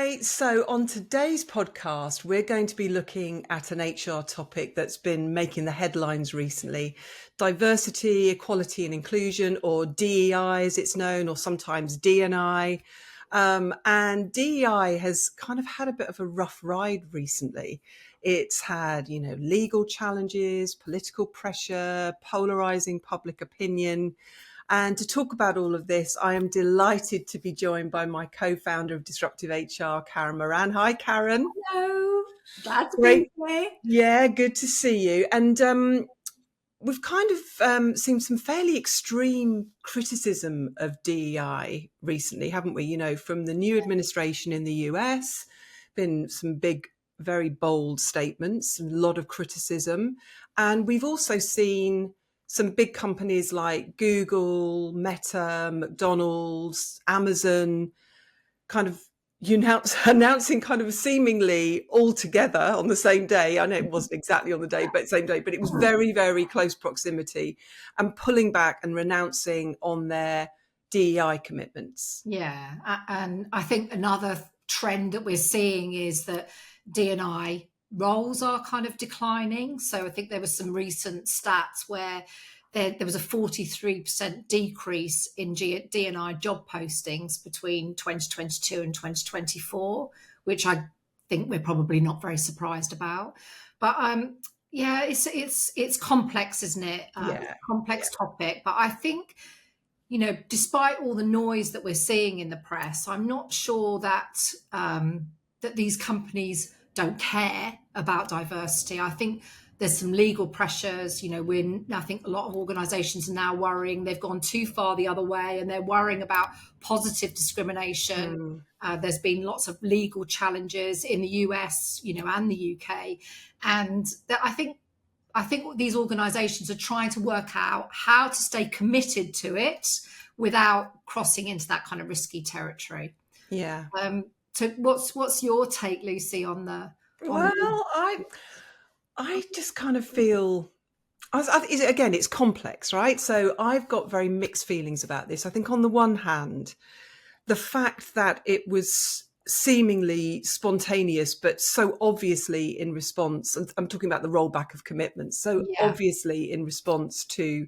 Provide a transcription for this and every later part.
Hi. So on today's podcast, we're going to be looking at an HR topic that's been making the headlines recently. Diversity, equality and inclusion, or DEI as it's known, or sometimes D&I. And DEI has kind of had a bit of a rough ride recently. It's had, legal challenges, political pressure, polarizing public opinion. And to talk about all of this, I am delighted to be joined by my co-founder of Disruptive HR, Karen Moran. Hi, Karen. Hello. Glad to Great. be here. Yeah, good to see you. And we've kind of seen some fairly extreme criticism of DEI recently, haven't we? From the new administration in the US, been some big, very bold statements, a lot of criticism. And we've also seen some big companies like Google, Meta, McDonald's, Amazon kind of announcing kind of seemingly all together on the same day. I know it wasn't exactly on the same day, but it was very, very close proximity, and pulling back and renouncing on their DEI commitments. Yeah, and I think another trend that we're seeing is that D&I roles are kind of declining. So I think there was some recent stats where there was a 43% decrease in D&I job postings between 2022 and 2024, which I think we're probably not very surprised about. But yeah, it's complex, isn't it? Complex topic. But I think, despite all the noise that we're seeing in the press, I'm not sure that that these companies don't care about diversity. I think there's some legal pressures. I think a lot of organisations are now worrying they've gone too far the other way, and they're worrying about positive discrimination. There's been lots of legal challenges in the US, and the UK, and I think these organisations are trying to work out how to stay committed to it without crossing into that kind of risky territory. Yeah. So what's your take, Lucy, on the? I just kind of feel, again, it's complex, right? So I've got very mixed feelings about this. I think on the one hand, the fact that it was seemingly spontaneous, but so obviously in response, and I'm talking about the rollback of commitments, so obviously in response to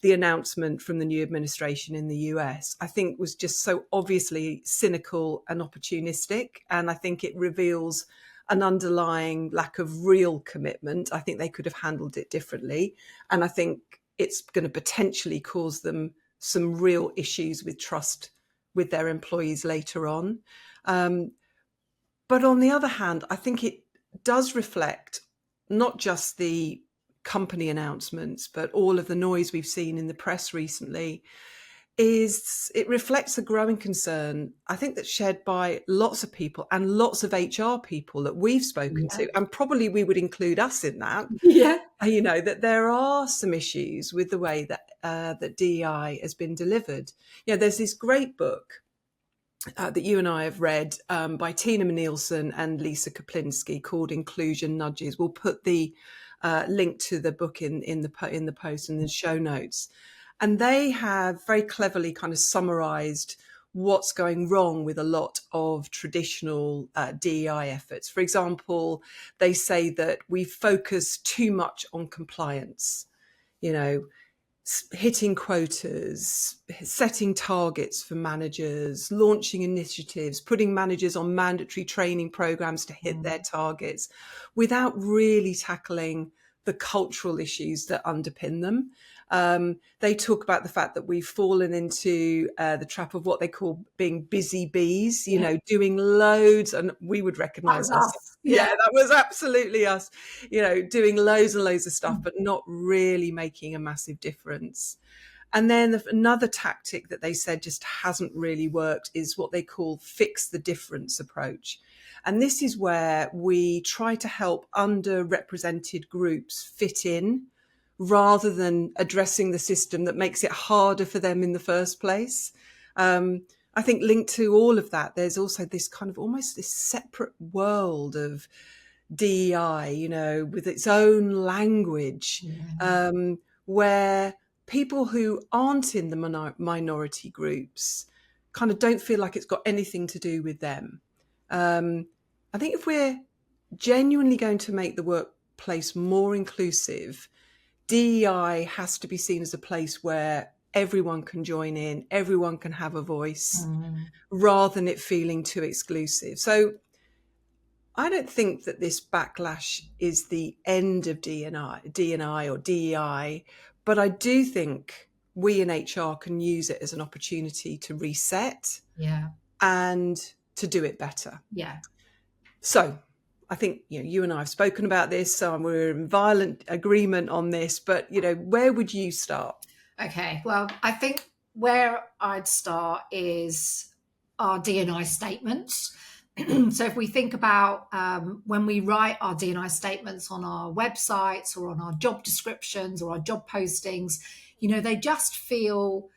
the announcement from the new administration in the US, I think was just so obviously cynical and opportunistic. And I think it reveals an underlying lack of real commitment. I think they could have handled it differently. And I think it's going to potentially cause them some real issues with trust with their employees later on. But on the other hand, I think it does reflect not just the company announcements, but all of the noise we've seen in the press recently. It reflects a growing concern, I think, that's shared by lots of people and lots of HR people that we've spoken to, and probably we would include us in that. That there are some issues with the way that that DEI has been delivered. There's this great book that you and I have read by Tina Nielsen and Lisa Kaplinsky called Inclusion Nudges. We'll put the link to the book in the post and the show notes. And they have very cleverly kind of summarized what's going wrong with a lot of traditional DEI efforts. For example, they say that we focus too much on compliance, hitting quotas, setting targets for managers, launching initiatives, putting managers on mandatory training programs to hit their targets without really tackling the cultural issues that underpin them. They talk about the fact that we've fallen into the trap of what they call being busy bees, doing loads, and we would recognize us. Yeah, that was absolutely us, doing loads and loads of stuff, but not really making a massive difference. And then another tactic that they said just hasn't really worked is what they call fix the difference approach. And this is where we try to help underrepresented groups fit in rather than addressing the system that makes it harder for them in the first place. I think linked to all of that, there's also this kind of almost this separate world of DEI, with its own language, where people who aren't in the minority groups kind of don't feel like it's got anything to do with them. I think if we're genuinely going to make the workplace more inclusive, DEI has to be seen as a place where everyone can join in, everyone can have a voice, rather than it feeling too exclusive. So I don't think that this backlash is the end of D&I or DEI, but I do think we in HR can use it as an opportunity to reset and to do it better. Yeah. So I think, you and I have spoken about this, so we're in violent agreement on this, but, where would you start? Okay, well, I think where I'd start is our D&I statements. So if we think about when we write our D&I statements on our websites or on our job descriptions or our job postings, they just feel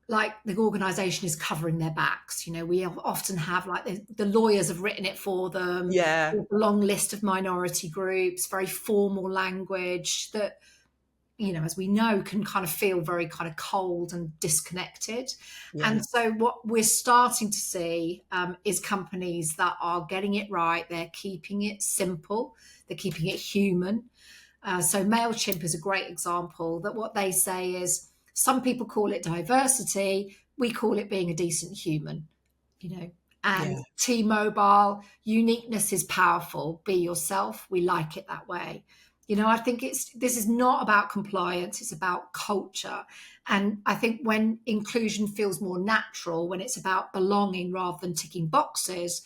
like the organisation is covering their backs. We often have like the lawyers have written it for them, Yeah. a long list of minority groups, very formal language that, as we know, can kind of feel very kind of cold and disconnected. Yeah. And so what we're starting to see is companies that are getting it right. They're keeping it simple. They're keeping it human. So MailChimp is a great example that what they say is, some people call it diversity. We call it being a decent human, And T-Mobile, uniqueness is powerful. Be yourself. We like it that way. I think this is not about compliance. It's about culture. And I think when inclusion feels more natural, when it's about belonging rather than ticking boxes,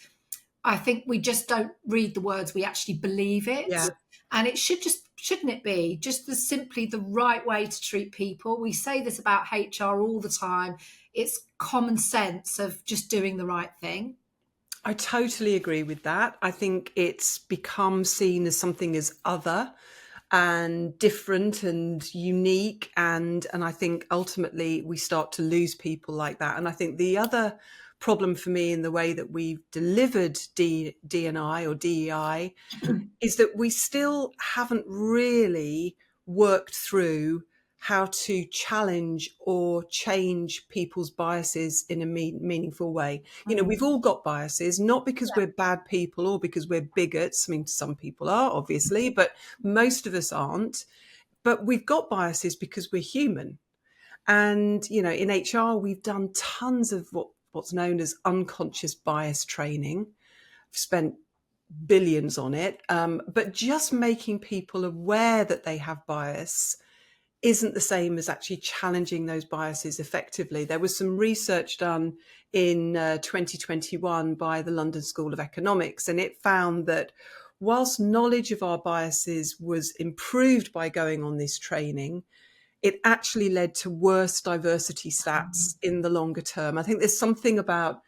I think we just don't read the words. We actually believe it. Yeah. And it shouldn't it be just simply the right way to treat people? We say this about HR all the time. It's common sense of just doing the right thing. I totally agree with that. I think it's become seen as something as other and different and unique. And I think ultimately we start to lose people like that. And I think the other problem for me in the way that we've delivered D&I or DEI is that we still haven't really worked through how to challenge or change people's biases in a meaningful way. We've all got biases, not because we're bad people or because we're bigots. I mean, some people are, obviously, but most of us aren't. But we've got biases because we're human. And, in HR, we've done tons of what's known as unconscious bias training. I've spent billions on it. But just making people aware that they have bias isn't the same as actually challenging those biases effectively. There was some research done in 2021 by the London School of Economics, and it found that whilst knowledge of our biases was improved by going on this training, it actually led to worse diversity stats in the longer term. I think there's something about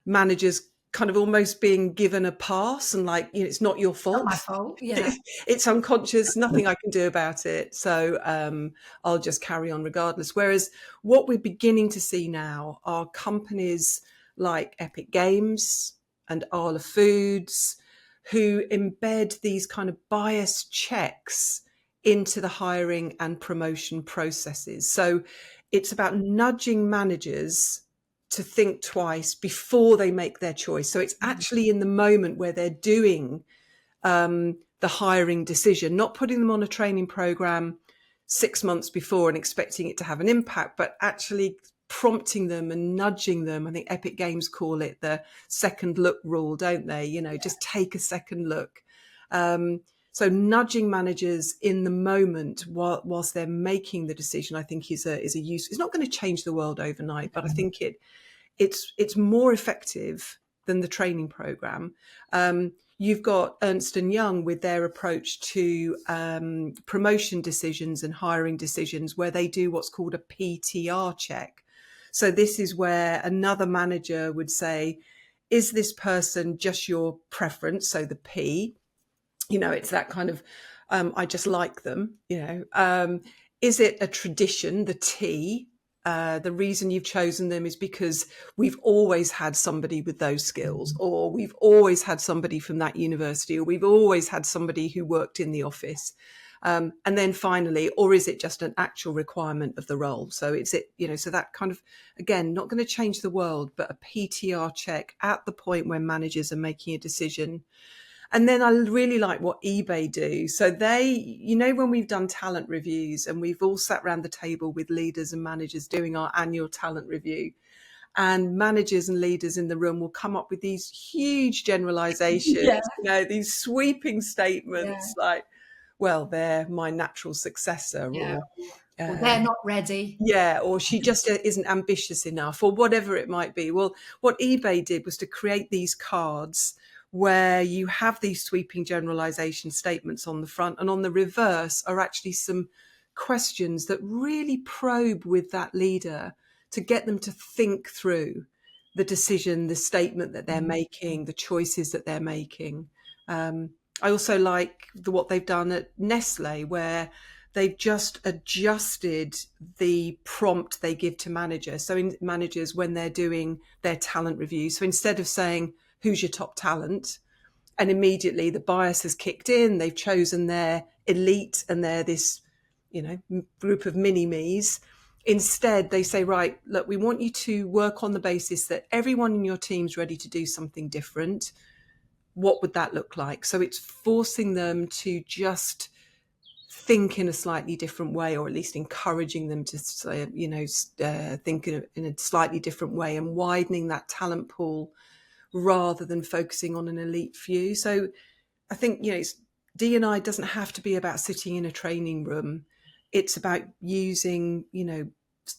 managers kind of almost being given a pass and like, it's not your fault. Not my fault. Yeah. It's unconscious, nothing I can do about it. So I'll just carry on regardless. Whereas what we're beginning to see now are companies like Epic Games and Arla Foods who embed these kind of bias checks into the hiring and promotion processes. So it's about nudging managers to think twice before they make their choice. So it's actually in the moment where they're doing the hiring decision, not putting them on a training program 6 months before and expecting it to have an impact, but actually prompting them and nudging them. I think Epic Games call it the second look rule, don't they? Just take a second look. So nudging managers in the moment whilst they're making the decision, I think is a use. It's not going to change the world overnight, but I think it's more effective than the training program. You've got Ernst & Young with their approach to promotion decisions and hiring decisions, where they do what's called a PTR check. So this is where another manager would say, is this person just your preference? So the P, it's that kind of, I just like them, is it a tradition, the T? The reason you've chosen them is because we've always had somebody with those skills, or we've always had somebody from that university, or we've always had somebody who worked in the office. And then finally, or is it just an actual requirement of the role? So so that kind of, again, not going to change the world, but a PTR check at the point when managers are making a decision. And then I really like what eBay do. So when we've done talent reviews and we've all sat around the table with leaders and managers doing our annual talent review, and managers and leaders in the room will come up with these huge generalizations, these sweeping statements like, well, they're my natural successor, or they're not ready. Yeah, or she just isn't ambitious enough, or whatever it might be. Well, what eBay did was to create these cards where you have these sweeping generalization statements on the front, and on the reverse are actually some questions that really probe with that leader to get them to think through the decision, the statement that they're making, the choices that they're making. I also like what they've done at Nestle, where they've just adjusted the prompt they give to managers. So in managers, when they're doing their talent review, so instead of saying, who's your top talent? And immediately the bias has kicked in, they've chosen their elite and they're this, group of mini-me's. Instead, they say, right, look, we want you to work on the basis that everyone in your team's ready to do something different. What would that look like? So it's forcing them to just think in a slightly different way, or at least encouraging them to think in a slightly different way, and widening that talent pool rather than focusing on an elite few. So I think, D&I doesn't have to be about sitting in a training room. It's about using, the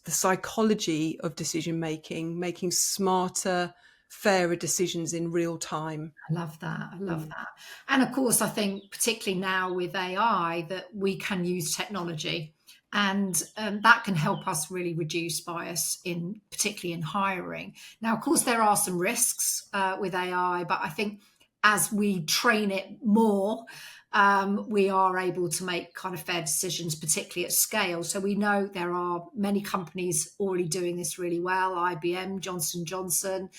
psychology of decision making, making smarter, fairer decisions in real time. I love that. That. And of course, I think particularly now with AI that we can use technology, and that can help us really reduce bias particularly in hiring. Now, of course, there are some risks with AI, but I think as we train it more, we are able to make kind of fair decisions, particularly at scale. So we know there are many companies already doing this really well. IBM, Johnson & Johnson,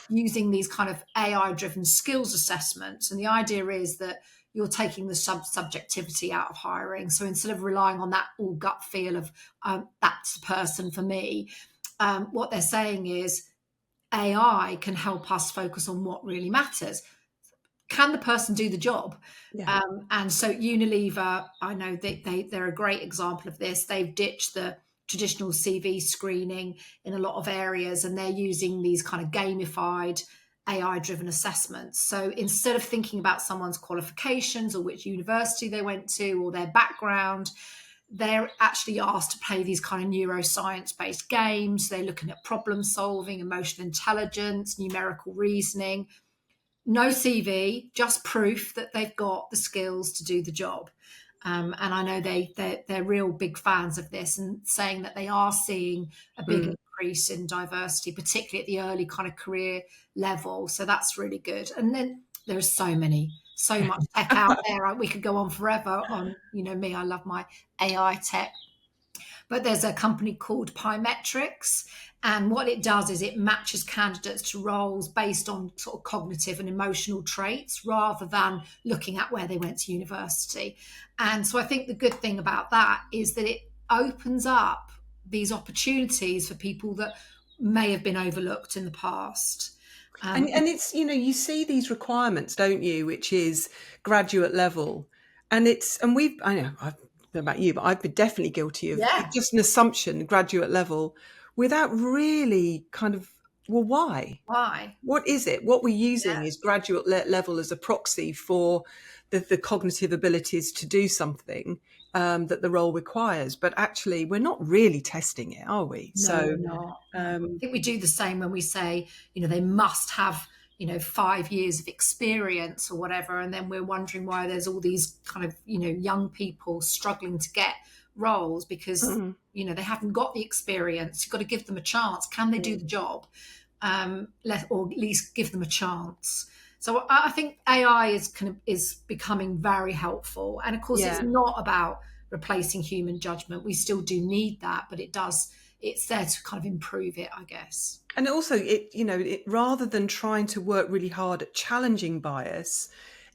using these kind of AI-driven skills assessments. And the idea is that you're taking the subjectivity out of hiring. So instead of relying on that all gut feel of that's the person for me, what they're saying is AI can help us focus on what really matters. Can the person do the job? Yeah. And so Unilever, I know they're a great example of this. They've ditched the traditional CV screening in a lot of areas, and they're using these kind of gamified AI-driven assessments. So instead of thinking about someone's qualifications or which university they went to or their background, they're actually asked to play these kind of neuroscience-based games. They're looking at problem solving, emotional intelligence, numerical reasoning. No CV, just proof that they've got the skills to do the job. And I know they're real big fans of this, and saying that they are seeing a big increase in diversity, particularly at the early kind of career level. So that's really good. And then there's so much tech out there. We could go on forever on, me, I love my AI tech. But there's a company called Pymetrics, and what it does is it matches candidates to roles based on sort of cognitive and emotional traits rather than looking at where they went to university. And so I think the good thing about that is that it opens up these opportunities for people that may have been overlooked in the past. And it's, you see these requirements, don't you, which is graduate level. And I don't know about you, but I've been definitely guilty of just an assumption, graduate level, without really kind of, well, why? Why? What is it? What we're using is graduate level as a proxy for the cognitive abilities to do something that the role requires. But actually, we're not really testing it, are we? No, we're not. I think we do the same when we say, they must have 5 years of experience or whatever, and then we're wondering why there's all these kind of young people struggling to get roles because they haven't got the experience. You've got to give them a chance. Can they do the job? Or at least give them a chance. So I think AI is becoming very helpful, and of course it's not about replacing human judgment. We still do need that, but it's there to kind of improve it, I guess. And also, it rather than trying to work really hard at challenging bias,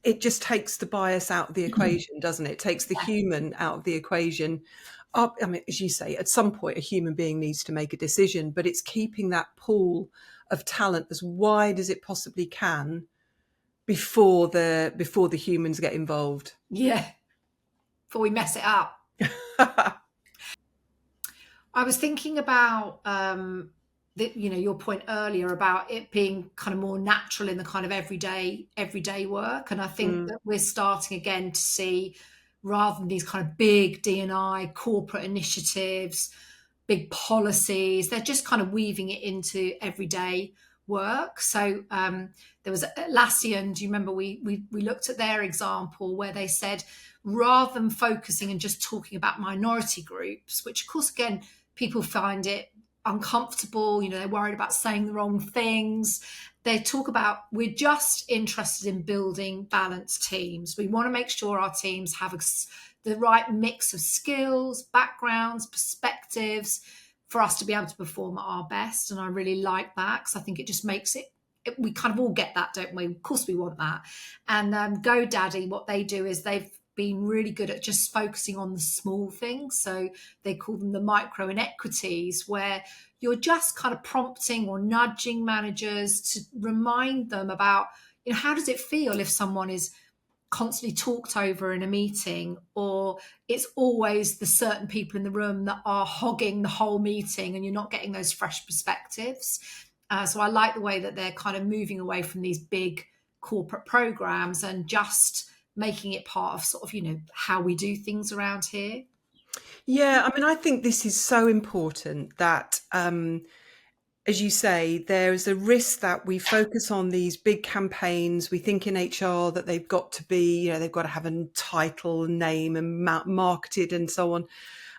it just takes the bias out of the equation, doesn't it? It takes the human out of the equation. I mean, as you say, at some point, a human being needs to make a decision, but it's keeping that pool of talent as wide as it possibly can before the humans get involved. Yeah, before we mess it up. I was thinking about your point earlier about it being kind of more natural in the kind of everyday work, and I think that we're starting again to see, rather than these kind of big D&I corporate initiatives, big policies, they're just kind of weaving it into everyday work. So there was Atlassian. Do you remember we looked at their example where they said, rather than focusing and just talking about minority groups, which of course again people find it uncomfortable, they're worried about saying the wrong things, they talk about, we're just interested in building balanced teams. We want to make sure our teams have the right mix of skills, backgrounds, perspectives for us to be able to perform at our best. And I really like that, because I think it just makes it, we kind of all get that, don't we? Of course we want that. And GoDaddy, what they do is they've been really good at just focusing on the small things. So they call them the Micro-Inequities, where you're just kind of prompting or nudging managers to remind them about, how does it feel if someone is constantly talked over in a meeting, or it's always the certain people in the room that are hogging the whole meeting and you're not getting those fresh perspectives. So I like the way that they're kind of moving away from these big corporate programs and just making it part of sort of, how we do things around here. Yeah, I mean, I think this is so important that, as you say, there is a risk that we focus on these big campaigns. We think in HR that they've got to be, they've got to have a title and name and marketed and so on.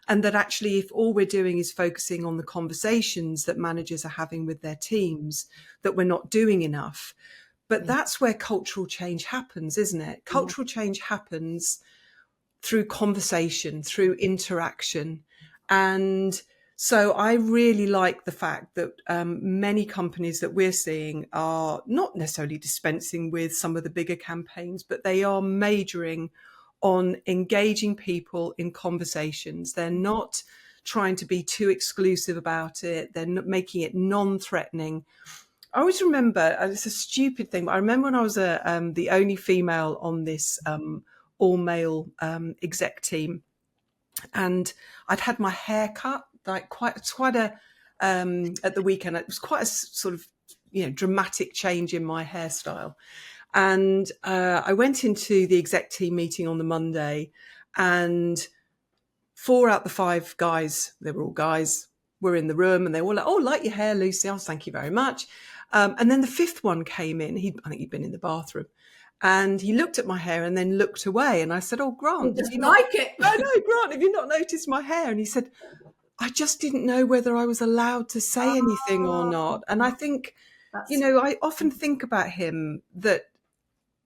And that actually, if all we're doing is focusing on the conversations that managers are having with their teams, that we're not doing enough. But that's where cultural change happens, isn't it? Cultural change happens through conversation, through interaction. And so I really like the fact that many companies that we're seeing are not necessarily dispensing with some of the bigger campaigns, but they are majoring on engaging people in conversations. They're not trying to be too exclusive about it. They're not making it non-threatening. I always remember, it's a stupid thing, but I remember when I was the only female on this all-male exec team, and I'd had my hair cut like quite a at the weekend. It was quite a sort of dramatic change in my hairstyle, and I went into the exec team meeting on the Monday, and 4 out of the 5 guys, they were all guys, were in the room, and they were all like, "Oh, like your hair, Lucy." I was, "Thank you very much." And then the 5th one came in. I think he'd been in the bathroom. And he looked at my hair and then looked away. And I said, "Oh, Grant, Just like it." I know, Grant, have you not noticed my hair?" And he said, "I just didn't know whether I was allowed to say anything or not." And I think, I often think about him that,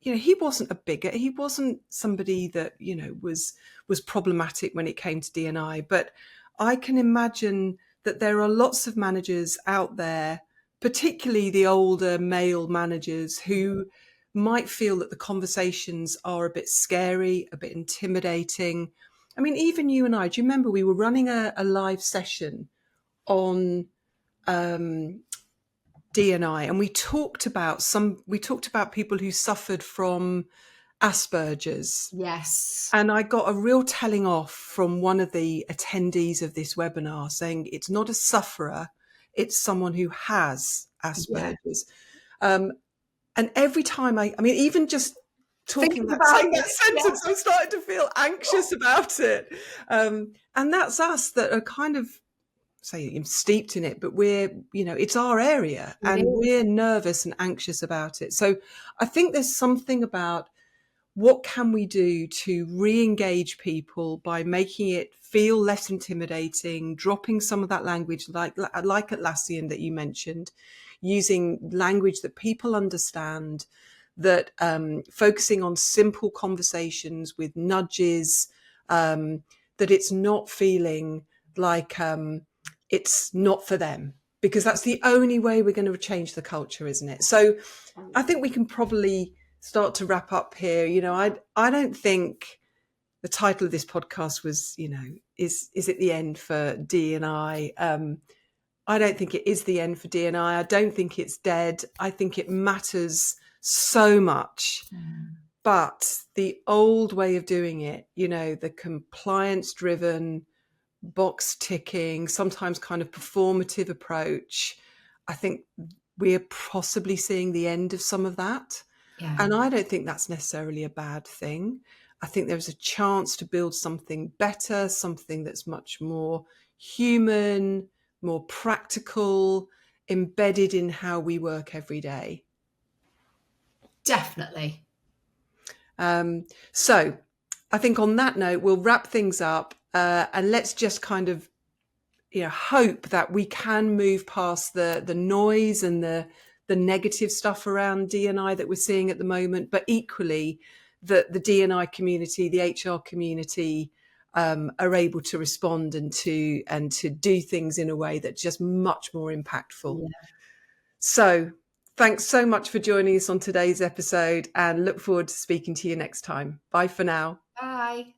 he wasn't a bigot. He wasn't somebody that, was problematic when it came to D&I. But I can imagine that there are lots of managers out there, particularly the older male managers, who might feel that the conversations are a bit scary, a bit intimidating. I mean, even you and I, do you remember we were running a live session on D&I, and we talked about people who suffered from Asperger's. Yes. And I got a real telling off from one of the attendees of this webinar saying it's not a sufferer, it's someone who has Asperger's. And every time I mean, even just saying that sentence, I started to feel anxious about it. And that's us that are kind of, say, steeped in it, but we're, it's our area, and we're nervous and anxious about it. So I think there's something about what can we do to re-engage people by making it feel less intimidating, dropping some of that language like Atlassian that you mentioned, using language that people understand, that focusing on simple conversations with nudges, that it's not feeling like it's not for them, because that's the only way we're going to change the culture, isn't it? So I think we can probably start to wrap up here, I don't think the title of this podcast was, is it the end for D&I? I don't think it is the end for D&I. I don't think it's dead. I think it matters so much. But the old way of doing it, the compliance driven, box ticking, sometimes kind of performative approach, I think we're possibly seeing the end of some of that. Yeah. And I don't think that's necessarily a bad thing. I think there's a chance to build something better, something that's much more human, more practical, embedded in how we work every day. Definitely. So I think on that note, we'll wrap things up and let's just kind of hope that we can move past the noise and the negative stuff around D&I that we're seeing at the moment, but equally that the D&I community, the HR community, are able to respond and to do things in a way that's just much more impactful. Yeah. So thanks so much for joining us on today's episode, and look forward to speaking to you next time. Bye for now. Bye.